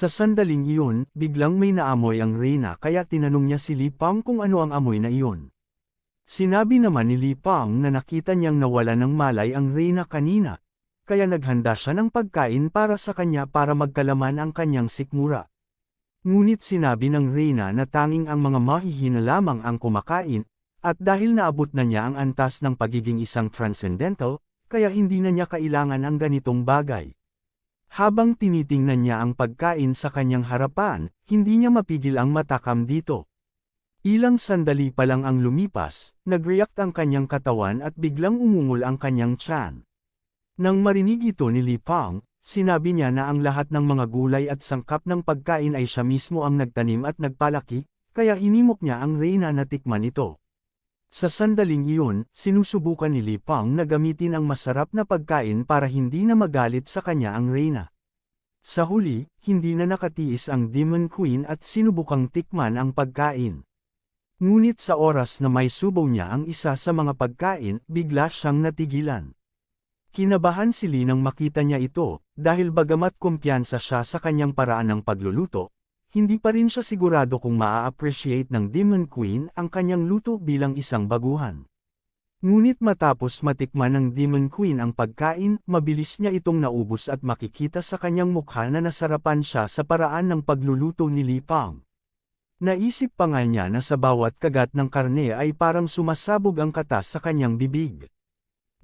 Sa sandaling iyon, biglang may naamoy ang Reyna kaya tinanong niya si Li Pang kung ano ang amoy na iyon. Sinabi naman ni Li Pang na nakita niyang nawala ng malay ang Reyna kanina, kaya naghanda siya ng pagkain para sa kanya para magkalaman ang kanyang sikmura. Ngunit sinabi ng Reyna na tanging ang mga mahihina lamang ang kumakain, at dahil naabot na niya ang antas ng pagiging isang transcendental, kaya hindi na niya kailangan ang ganitong bagay. Habang tinitingnan niya ang pagkain sa kanyang harapan, hindi niya mapigil ang matakam dito. Ilang sandali pa lang ang lumipas, nag-react ang kanyang katawan at biglang umungol ang kanyang tiyan. Nang marinig ito ni Li Pang, sinabi niya na ang lahat ng mga gulay at sangkap ng pagkain ay siya mismo ang nagtanim at nagpalaki, kaya hinimok niya ang Reyna na tikman ito. Sa sandaling iyon, sinusubukan ni Li Pang na gamitin ang masarap na pagkain para hindi na magalit sa kanya ang Reyna. Sa huli, hindi na nakatiis ang Demon Queen at sinubukang tikman ang pagkain. Ngunit sa oras na may subaw niya ang isa sa mga pagkain, bigla siyang natigilan. Kinabahan si Li nang makita niya ito, dahil bagamat kumpiyansa siya sa kanyang paraan ng pagluluto, hindi pa rin siya sigurado kung maa-appreciate ng Demon Queen ang kanyang luto bilang isang baguhan. Ngunit matapos matikman ng Demon Queen ang pagkain, mabilis niya itong naubos at makikita sa kanyang mukha na nasarapan siya sa paraan ng pagluluto ni Li Pang. Naisip pa nga niya na sa bawat kagat ng karne ay parang sumasabog ang katas sa kanyang bibig.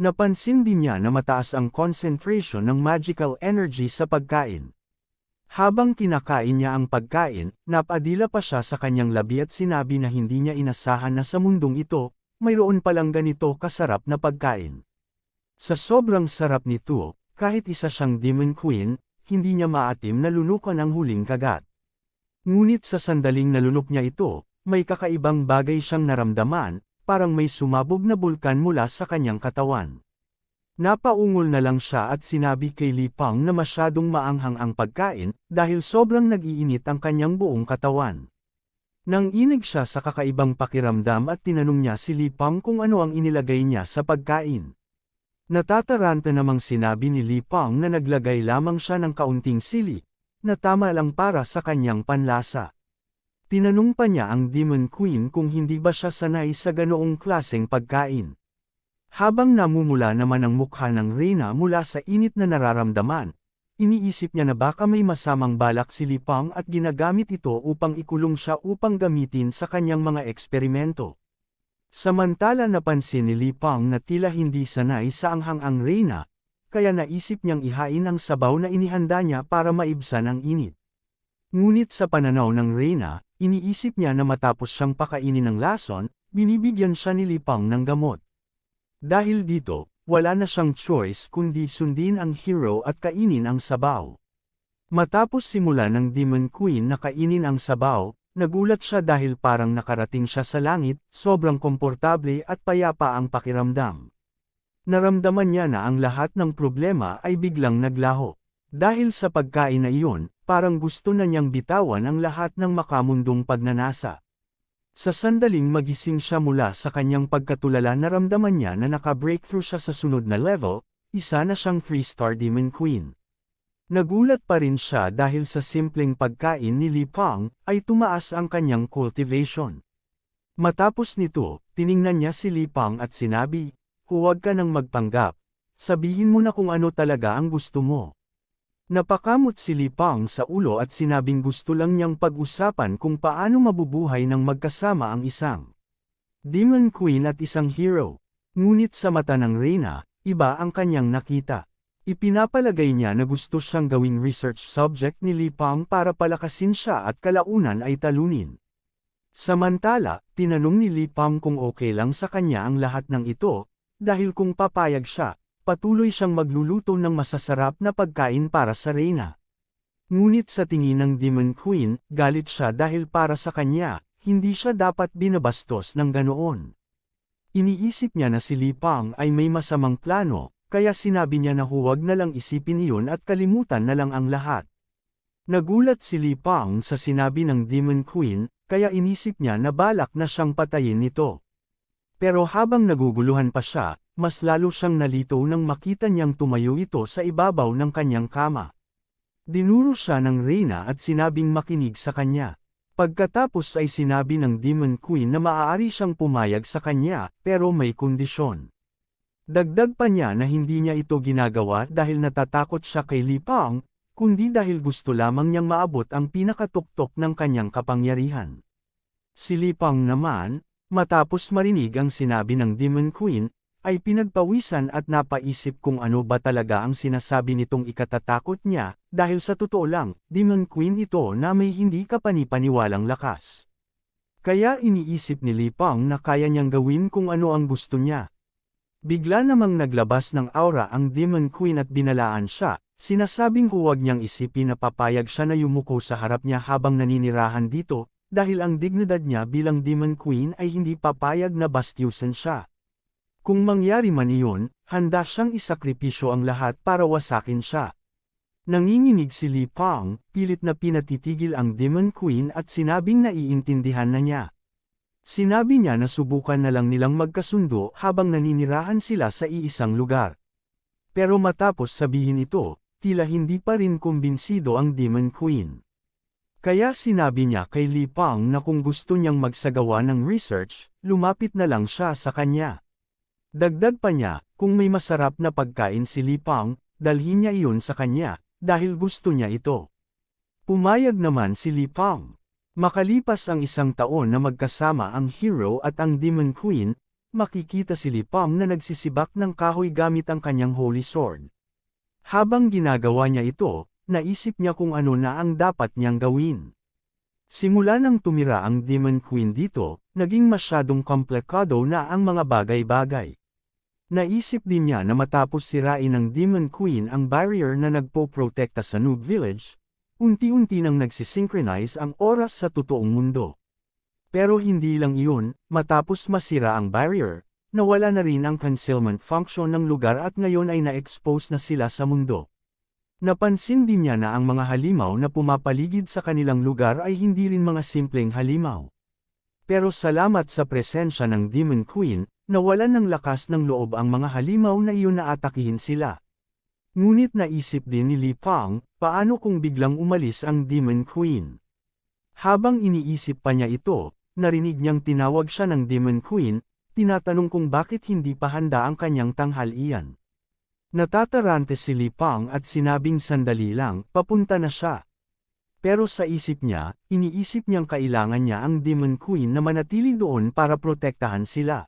Napansin din niya na mataas ang concentration ng magical energy sa pagkain. Habang kinakain niya ang pagkain, napadila pa siya sa kanyang labi at sinabi na hindi niya inasahan na sa mundong ito, mayroon palang ganito kasarap na pagkain. Sa sobrang sarap nito, kahit isa siyang Demon Queen, hindi niya maatim na lunukan ang huling kagat. Ngunit sa sandaling nalunok niya ito, may kakaibang bagay siyang naramdaman, parang may sumabog na bulkan mula sa kanyang katawan. Napaungol na lang siya at sinabi kay Li Pang na masyadong maanghang ang pagkain, dahil sobrang nag-iinit ang kanyang buong katawan. Nang inig siya sa kakaibang pakiramdam at tinanong niya si Li Pang kung ano ang inilagay niya sa pagkain. Natataranta namang sinabi ni Li Pang na naglagay lamang siya ng kaunting sili, na tama lang para sa kanyang panlasa. Tinanong pa niya ang Demon Queen kung hindi ba siya sanay sa ganoong klaseng pagkain. Habang namumula naman ang mukha ng Reyna mula sa init na nararamdaman, iniisip niya na baka may masamang balak si Li Pang at ginagamit ito upang ikulong siya upang gamitin sa kanyang mga eksperimento. Samantala napansin ni Li Pang na tila hindi sanay sa anghang ang Reyna, kaya naisip niyang ihain ang sabaw na inihanda niya para maibsan ang init. Ngunit sa pananaw ng Reyna, iniisip niya na matapos siyang pakainin ng lason, binibigyan siya ni Li Pang ng gamot. Dahil dito, wala na siyang choice kundi sundin ang hero at kainin ang sabaw. Matapos simula ng Demon Queen na kainin ang sabaw, nagulat siya dahil parang nakarating siya sa langit, sobrang komportable at payapa ang pakiramdam. Naramdaman niya na ang lahat ng problema ay biglang naglaho. Dahil sa pagkain na iyon, parang gusto na niyang bitawan ang lahat ng makamundong pagnanasa. Sa sandaling magising siya mula sa kanyang pagkatulala naramdaman niya na naka-breakthrough siya sa sunod na level, isa na siyang 3-star Demon Queen. Nagulat pa rin siya dahil sa simpleng pagkain ni Li Pang, ay tumaas ang kanyang cultivation. Matapos nito, tiningnan niya si Li Pang at sinabi, "Huwag ka nang magpanggap. Sabihin mo na kung ano talaga ang gusto mo." Napakamot si Li Pang sa ulo at sinabing gusto lang niyang pag-usapan kung paano mabubuhay ng magkasama ang isang Demon Queen at isang hero. Ngunit sa mata ng Reyna, iba ang kanyang nakita. Ipinapalagay niya na gusto siyang gawing research subject ni Li Pang para palakasin siya at kalaunan ay talunin. Samantala, tinanong ni Li Pang kung okay lang sa kanya ang lahat ng ito, dahil kung papayag siya, patuloy siyang magluluto ng masasarap na pagkain para sa Reyna. Ngunit sa tingin ng Demon Queen, galit siya dahil para sa kanya, hindi siya dapat binabastos ng ganoon. Iniisip niya na si Li Pang ay may masamang plano, kaya sinabi niya na huwag na lang isipin iyon at kalimutan na lang ang lahat. Nagulat si Li Pang sa sinabi ng Demon Queen, kaya inisip niya na balak na siyang patayin nito. Pero habang naguguluhan pa siya, mas lalo siyang nalito nang makita niyang tumayo ito sa ibabaw ng kanyang kama. Dinuro siya ng reyna at sinabing makinig sa kanya. Pagkatapos ay sinabi ng Demon Queen na maaari siyang pumayag sa kanya, pero may kondisyon. Dagdag pa niya na hindi niya ito ginagawa dahil natatakot siya kay Li Pang, kundi dahil gusto lamang niyang maabot ang pinakatuktok ng kanyang kapangyarihan. Si Li Pang naman, matapos marinig ang sinabi ng Demon Queen, ay pinagpawisan at napaisip kung ano ba talaga ang sinasabi nitong ikatatakot niya, dahil sa totoo lang, Demon Queen ito na may hindi kapanipaniwalang lakas. Kaya iniisip ni Li Pang na kaya niyang gawin kung ano ang gusto niya. Bigla namang naglabas ng aura ang Demon Queen at binalaan siya, sinasabing huwag niyang isipin na papayag siya na yumuko sa harap niya habang naninirahan dito, dahil ang dignidad niya bilang Demon Queen ay hindi papayag na bastyusan siya. Kung mangyari man iyon, handa siyang isakripisyo ang lahat para wasakin siya. Nanginginig si Li Pang, pilit na pinatitigil ang Demon Queen at sinabing naiintindihan na niya. Sinabi niya na subukan na lang nilang magkasundo habang naninirahan sila sa iisang lugar. Pero matapos sabihin ito, tila hindi pa rin kumbinsido ang Demon Queen. Kaya sinabi niya kay Li Pang na kung gusto niyang magsagawa ng research, lumapit na lang siya sa kanya. Dagdag pa niya, kung may masarap na pagkain si Li Pang, dalhin niya iyon sa kanya, dahil gusto niya ito. Pumayag naman si Li Pang. Makalipas ang isang taon na magkasama ang hero at ang Demon Queen, makikita si Li Pang na nagsisibak ng kahoy gamit ang kanyang holy sword. Habang ginagawa niya ito, naisip niya kung ano na ang dapat niyang gawin. Simula nang tumira ang Demon Queen dito, naging masyadong komplikado na ang mga bagay-bagay. Naisip din niya na matapos sirain ng Demon Queen ang barrier na nagpo-protekta sa Noob Village, unti-unti nang nagsisynchronize ang oras sa totoong mundo. Pero hindi lang iyon, matapos masira ang barrier, nawala na rin ang concealment function ng lugar at ngayon ay na-expose na sila sa mundo. Napansin din niya na ang mga halimaw na pumapaligid sa kanilang lugar ay hindi rin mga simpleng halimaw. Pero salamat sa presensya ng Demon Queen, nawalan ng lakas ng loob ang mga halimaw na iyon na atakihin sila. Ngunit naisip din ni Li Pang, paano kung biglang umalis ang Demon Queen? Habang iniisip pa niya ito, narinig niyang tinawag siya ng Demon Queen, tinatanong kung bakit hindi pa handa ang kanyang tanghalian. Natatarante si Li Pang at sinabing sandali lang, papunta na siya. Pero sa isip niya, iniisip niyang kailangan niya ang Demon Queen na manatili doon para protektahan sila.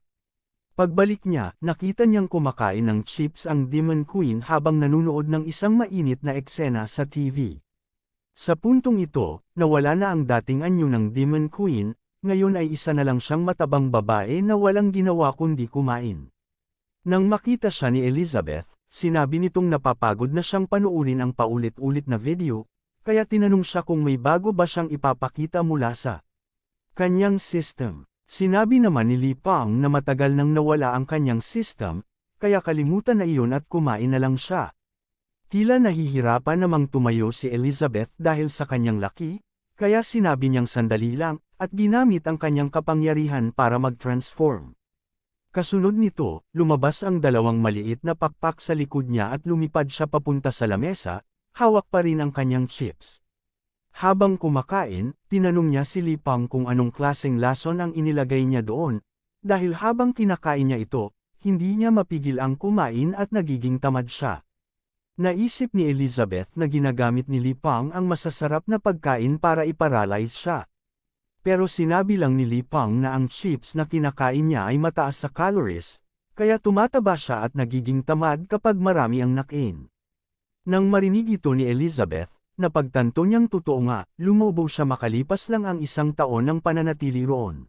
Pagbalik niya, nakita niyang kumakain ng chips ang Demon Queen habang nanunood ng isang mainit na eksena sa TV. Sa puntong ito, nawala na ang dating anyo ng Demon Queen, ngayon ay isa na lang siyang matabang babae na walang ginawa kundi kumain. Nang makita siya ni Elizabeth, sinabi nitong napapagod na siyang panuurin ang paulit-ulit na video, kaya tinanong siya kung may bago ba siyang ipapakita mula sa kanyang system. Sinabi naman ni Li Pang na matagal nang nawala ang kanyang system, kaya kalimutan na iyon at kumain na lang siya. Tila nahihirapan namang tumayo si Elizabeth dahil sa kanyang laki, kaya sinabi niyang sandali lang, at ginamit ang kanyang kapangyarihan para mag-transform. Kasunod nito, lumabas ang dalawang maliit na pakpak sa likod niya at lumipad siya papunta sa lamesa, hawak pa rin ang kanyang chips. Habang kumakain, tinanong niya si Li Pang kung anong klaseng lason ang inilagay niya doon, dahil habang kinakain niya ito, hindi niya mapigil ang kumain at nagiging tamad siya. Naisip ni Elizabeth na ginagamit ni Li Pang ang masasarap na pagkain para iparalyze siya. Pero sinabi lang ni Li Pang na ang chips na kinakain niya ay mataas sa calories, kaya tumataba siya at nagiging tamad kapag marami ang nakain. Nang marinig ito ni Elizabeth, napagtanto niyang totoo nga, lumobo siya makalipas lang ang isang taon ng pananatili roon.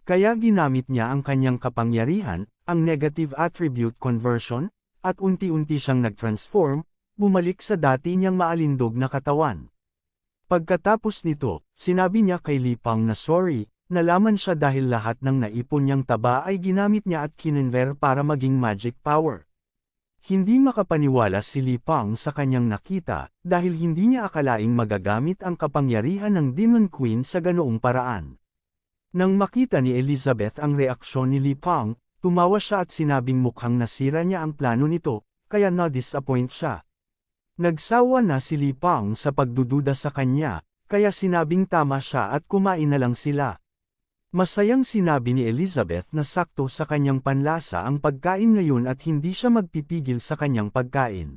Kaya ginamit niya ang kanyang kapangyarihan, ang negative attribute conversion, at unti-unti siyang nag-transform, bumalik sa dati niyang maalindog na katawan. Pagkatapos nito, sinabi niya kay Li Pang na sorry, nalaman siya dahil lahat ng naipon niyang taba ay ginamit niya at kinonvert para maging magic power. Hindi makapaniwala si Li Pang sa kanyang nakita, dahil hindi niya akalaing magagamit ang kapangyarihan ng Demon Queen sa ganoong paraan. Nang makita ni Elizabeth ang reaksyon ni Li Pang, tumawa siya at sinabing mukhang nasira niya ang plano nito, kaya na-disappoint siya. Nagsawa na si Li Pang sa pagdududa sa kanya, kaya sinabing tama siya at kumain na lang sila. Masayang sinabi ni Elizabeth na sakto sa kanyang panlasa ang pagkain ngayon at hindi siya magpipigil sa kanyang pagkain.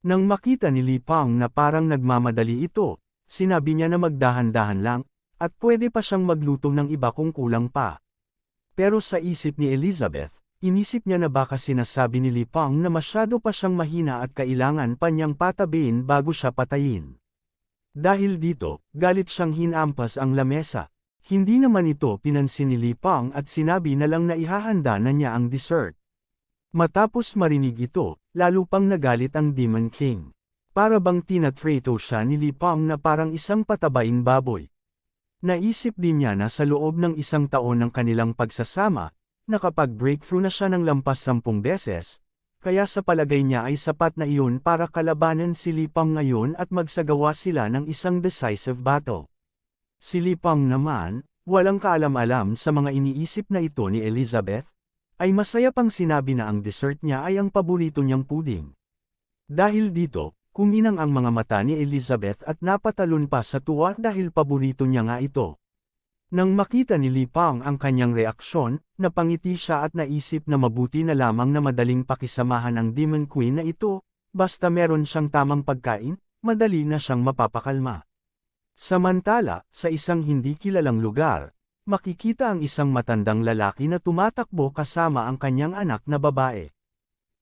Nang makita ni Li Pang na parang nagmamadali ito, sinabi niya na magdahan-dahan lang, at pwede pa siyang magluto ng iba kung kulang pa. Pero sa isip ni Elizabeth, inisip niya na baka sinasabi ni Li Pang na masyado pa siyang mahina at kailangan pa niyang patabihin bago siya patayin. Dahil dito, galit siyang hinampas ang lamesa. Hindi naman ito pinansin ni Li Pang at sinabi na lang na ihahanda na niya ang dessert. Matapos marinig ito, lalo pang nagalit ang Demon King. Para bang tinatrato siya ni Li Pang na parang isang patabaing baboy. Naisip din niya na sa loob ng 1 taon ng kanilang pagsasama, nakapag-breakthrough na siya ng lampas 10 beses, kaya sa palagay niya ay sapat na iyon para kalabanan si Li Pang ngayon at magsagawa sila ng isang decisive battle. Si Li Pang naman, walang kaalam-alam sa mga iniisip na ito ni Elizabeth, ay masaya pang sinabi na ang dessert niya ay ang paborito niyang puding. Dahil dito, kuminang ang mga mata ni Elizabeth at napatalon pa sa tuwa dahil paborito niya nga ito. Nang makita ni Li Pang ang kanyang reaksyon, napangiti siya at naisip na mabuti na lamang na madaling pakisamahan ang Demon Queen na ito, basta meron siyang tamang pagkain, madali na siyang mapapakalma. Samantala, sa isang hindi kilalang lugar, makikita ang isang matandang lalaki na tumatakbo kasama ang kanyang anak na babae.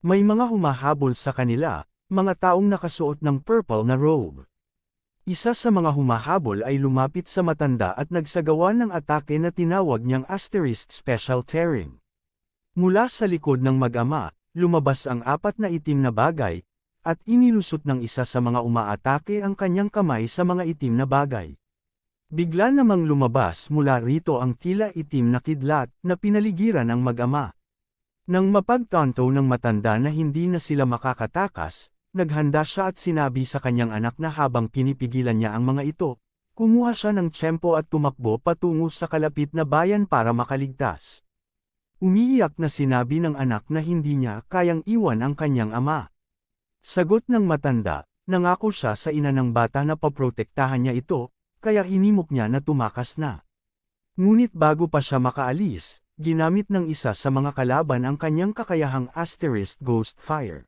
May mga humahabol sa kanila, mga taong nakasuot ng purple na robe. Isa sa mga humahabol ay lumapit sa matanda at nagsagawa ng atake na tinawag niyang Asterisk Special Tearing. Mula sa likod ng mag-ama, lumabas ang 4 na itim na bagay, at inilusot ng isa sa mga umaatake ang kanyang kamay sa mga itim na bagay. Bigla namang lumabas mula rito ang tila itim na kidlat na pinaligiran ang mag-ama. Nang mapagtanto ng matanda na hindi na sila makakatakas, naghanda siya at sinabi sa kanyang anak na habang pinipigilan niya ang mga ito, kumuha siya ng tiyempo at tumakbo patungo sa kalapit na bayan para makaligtas. Umiiyak na sinabi ng anak na hindi niya kayang iwan ang kanyang ama. Sagot ng matanda, nangako siya sa ina ng bata na paprotektahan niya ito, kaya hinimok niya na tumakas na. Ngunit bago pa siya makaalis, ginamit ng isa sa mga kalaban ang kanyang kakayahang Asterisk Ghost Fire.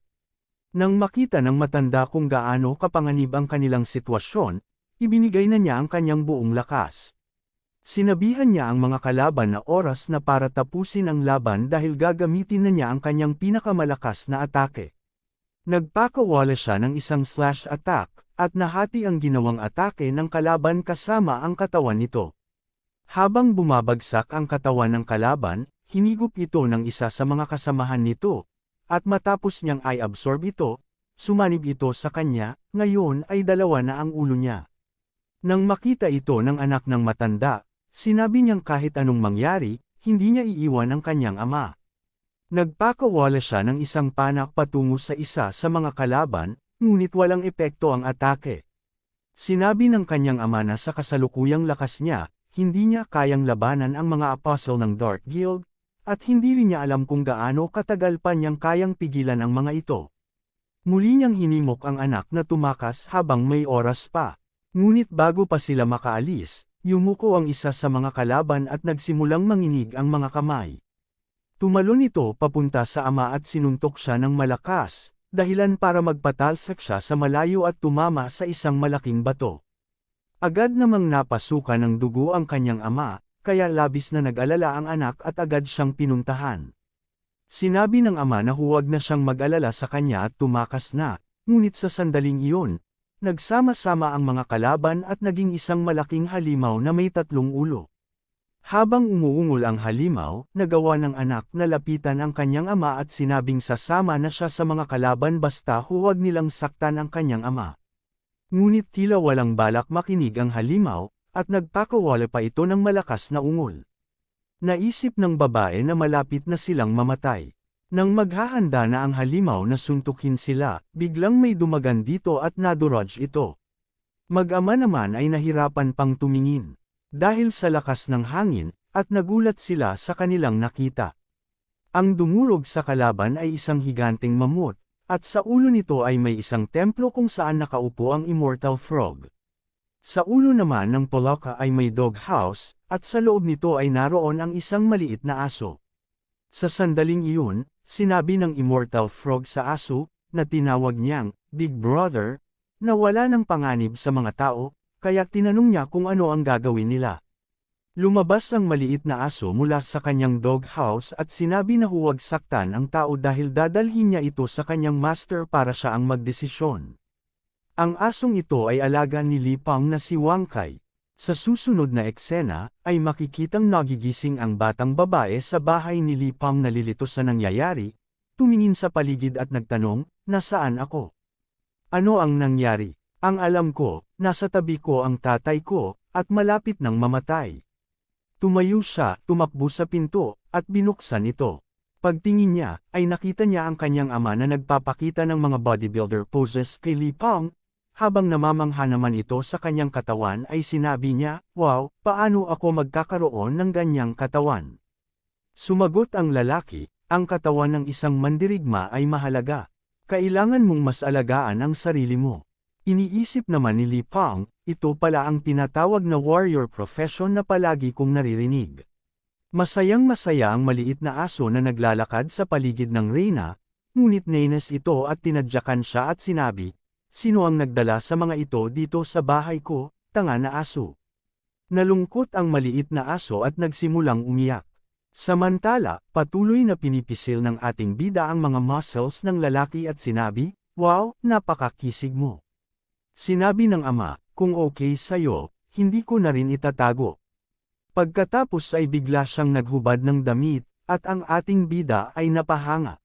Nang makita ng matanda kung gaano kapanganib ang kanilang sitwasyon, ibinigay na niya ang kanyang buong lakas. Sinabihan niya ang mga kalaban na oras na para tapusin ang laban dahil gagamitin na niya ang kanyang pinakamalakas na atake. Nagpakawala siya ng isang slash attack, at nahati ang ginawang atake ng kalaban kasama ang katawan nito. Habang bumabagsak ang katawan ng kalaban, hinigop ito ng isa sa mga kasamahan nito, at matapos niyang i-absorb ito, sumanib ito sa kanya, ngayon ay 2 na ang ulo niya. Nang makita ito ng anak ng matanda, sinabi niyang kahit anong mangyari, hindi niya iiwan ang kanyang ama. Nagpakawala siya ng isang panak patungo sa isa sa mga kalaban, ngunit walang epekto ang atake. Sinabi ng kanyang ama na sa kasalukuyang lakas niya, hindi niya kayang labanan ang mga apostle ng Dark Guild, at hindi rin niya alam kung gaano katagal pa niyang kayang pigilan ang mga ito. Muli niyang hinimok ang anak na tumakas habang may oras pa. Ngunit bago pa sila makaalis, yumuko ang isa sa mga kalaban at nagsimulang manginig ang mga kamay. Tumalon ito papunta sa ama at sinuntok siya ng malakas, dahilan para magpatalsak siya sa malayo at tumama sa isang malaking bato. Agad namang napasukan ng dugo ang kanyang ama, kaya labis na nag-alala ang anak at agad siyang pinuntahan. Sinabi ng ama na huwag na siyang mag-alala sa kanya at tumakas na, ngunit sa sandaling iyon, nagsama-sama ang mga kalaban at naging isang malaking halimaw na may 3 ulo. Habang umuungol ang halimaw, nagawa ng anak na lapitan ang kanyang ama at sinabing sasama na siya sa mga kalaban basta huwag nilang saktan ang kanyang ama. Ngunit tila walang balak makinig ang halimaw, at nagpakawala pa ito ng malakas na ungol. Naisip ng babae na malapit na silang mamatay. Nang maghahanda na ang halimaw na suntukin sila, biglang may dumagan dito at naduraj ito. Mag-ama naman ay nahirapan pang tumingin. Dahil sa lakas ng hangin, at nagulat sila sa kanilang nakita. Ang dumurog sa kalaban ay isang higanteng mamut, at sa ulo nito ay may isang templo kung saan nakaupo ang Immortal Frog. Sa ulo naman ng Polaka ay may doghouse, at sa loob nito ay naroon ang isang maliit na aso. Sa sandaling iyon, sinabi ng Immortal Frog sa aso, na tinawag niyang Big Brother, na wala ng panganib sa mga tao, kaya tinanong niya kung ano ang gagawin nila. Lumabas ang maliit na aso mula sa kanyang doghouse at sinabi na huwag saktan ang tao dahil dadalhin niya ito sa kanyang master para siya ang magdesisyon. Ang asong ito ay alaga ni Li Pang na si Wang Kai. Sa susunod na eksena, ay makikitang nagigising ang batang babae sa bahay ni Li Pang na nalilito sa nangyayari, tumingin sa paligid at nagtanong, nasaan ako? Ano ang nangyari? Ang alam ko, nasa tabi ko ang tatay ko, at malapit nang mamatay. Tumayo siya, tumakbo sa pinto, at binuksan ito. Pagtingin niya, ay nakita niya ang kanyang ama na nagpapakita ng mga bodybuilder poses kay Li Pang. Habang namamangha naman ito sa kanyang katawan ay sinabi niya, wow, paano ako magkakaroon ng ganyang katawan? Sumagot ang lalaki, ang katawan ng isang mandirigma ay mahalaga. Kailangan mong mas alagaan ang sarili mo. Iniisip naman ni Li Pang, ito pala ang tinatawag na warrior profession na palagi kong naririnig. Masayang-masaya ang maliit na aso na naglalakad sa paligid ng reyna, ngunit nainis ito at tinadyakan siya at sinabi, sino ang nagdala sa mga ito dito sa bahay ko, tanga na aso? Nalungkot ang maliit na aso at nagsimulang umiyak. Samantala, patuloy na pinipisil ng ating bida ang mga muscles ng lalaki at sinabi, wow, napakakisig mo. Sinabi ng ama, kung okay sa'yo, hindi ko na rin itatago. Pagkatapos ay bigla siyang naghubad ng damit, at ang ating bida ay napahanga.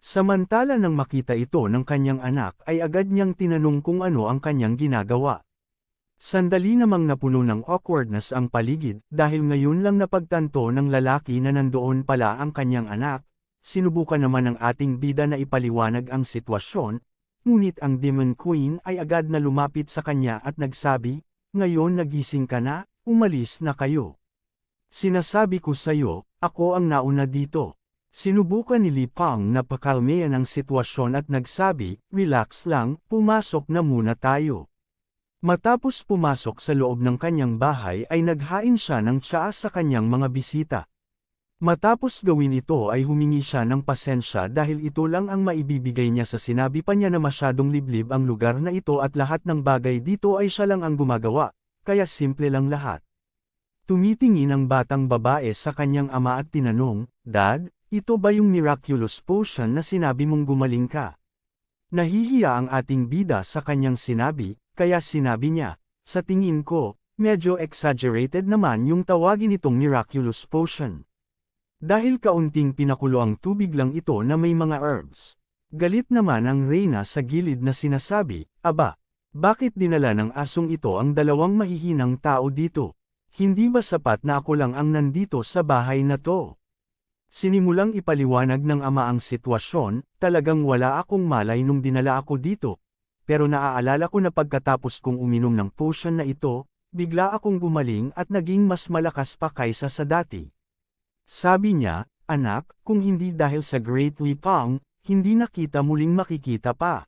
Samantala nang makita ito ng kanyang anak ay agad niyang tinanong kung ano ang kanyang ginagawa. Sandali namang napuno ng awkwardness ang paligid dahil ngayon lang napagtanto ng lalaki na nandoon pala ang kanyang anak. Sinubukan naman ng ating bida na ipaliwanag ang sitwasyon, ngunit ang Demon Queen ay agad na lumapit sa kanya at nagsabi, ngayon nagising ka na, umalis na kayo. Sinasabi ko sa'yo, ako ang nauna dito. Sinubukan ni Li Pang na pakalmeyan ang sitwasyon at nagsabi, relax lang, pumasok na muna tayo. Matapos pumasok sa loob ng kanyang bahay ay naghain siya ng tsaa sa kanyang mga bisita. Matapos gawin ito ay humingi siya ng pasensya dahil ito lang ang maibibigay niya sa sinabi pa niya na masyadong liblib ang lugar na ito at lahat ng bagay dito ay siya lang ang gumagawa, kaya simple lang lahat. Tumitingin ang batang babae sa kanyang ama at tinanong, Dad, ito ba yung miraculous potion na sinabi mong gumaling ka? Nahihiya ang ating bida sa kanyang sinabi, kaya sinabi niya, sa tingin ko, medyo exaggerated naman yung tawagin itong miraculous potion. Dahil kaunting pinakulo ang tubig lang ito na may mga herbs. Galit naman ang reyna sa gilid na sinasabi, aba, bakit dinala ng asong ito ang dalawang mahihinang tao dito? Hindi ba sapat na ako lang ang nandito sa bahay na to? Sinimulang ipaliwanag ng ama ang sitwasyon, talagang wala akong malay nung dinala ako dito. Pero naaalala ko na pagkatapos kong uminom ng potion na ito, bigla akong gumaling at naging mas malakas pa kaysa sa dati. Sabi niya, anak, kung hindi dahil sa Great Li Pang, hindi na kita muling makikita pa.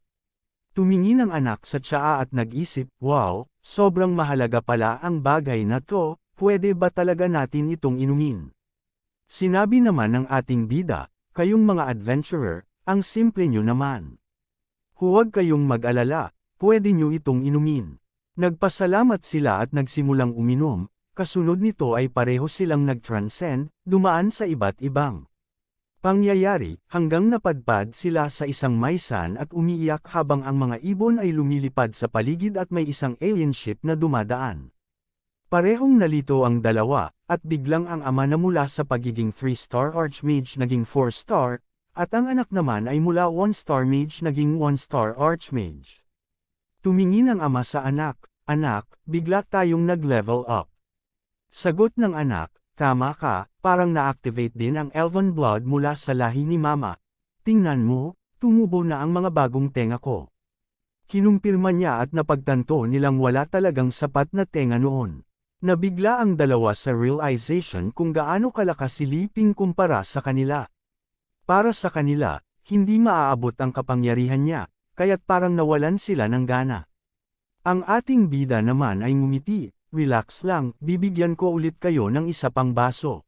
Tumingin ang anak sa tsaa at nag-isip, wow, sobrang mahalaga pala ang bagay na to, pwede ba talaga natin itong inumin? Sinabi naman ng ating bida, kayong mga adventurer, ang simple nyo naman. Huwag kayong mag-alala, pwede nyo itong inumin. Nagpasalamat sila at nagsimulang uminom, kasunod nito ay pareho silang nag-transcend, dumaan sa iba't ibang pangyayari, hanggang napadpad sila sa isang maisan at umiiyak habang ang mga ibon ay lumilipad sa paligid at may isang alien ship na dumadaan. Parehong nalito ang dalawa, at biglang ang ama na mula sa pagiging 3-star Archmage naging 4-star, at ang anak naman ay mula 1-star Mage naging 1-star Archmage. Tumingin ang ama sa anak, anak, bigla tayong nag-level up. Sagot ng anak, tama ka, parang na-activate din ang elven blood mula sa lahi ni mama. Tingnan mo, tumubo na ang mga bagong tenga ko. Kinumpirma niya at napagtanto nilang wala talagang sapat na tenga noon. Nabigla ang dalawa sa realization kung gaano kalakas si Li Ping kumpara sa kanila. Para sa kanila, hindi maaabot ang kapangyarihan niya, kaya't parang nawalan sila ng gana. Ang ating bida naman ay ngumiti, relax lang, bibigyan ko ulit kayo ng isa pang baso.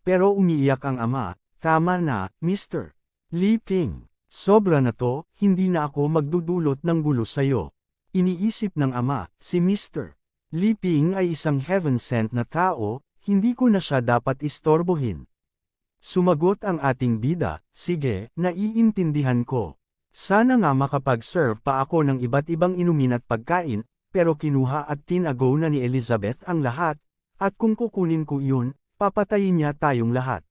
Pero umiiyak ang ama, tama na, Mr. Li Ping. Sobra na to, hindi na ako magdudulot ng gulo sa'yo. Iniisip ng ama, si Mr. Li Ping ay isang heaven-sent na tao, hindi ko na siya dapat istorbohin. Sumagot ang ating bida, sige, naiintindihan ko. Sana nga makapag-serve pa ako ng iba't ibang inumin at pagkain, pero kinuha at tinago na ni Elizabeth ang lahat, at kung kukunin ko iyon, papatayin niya tayong lahat.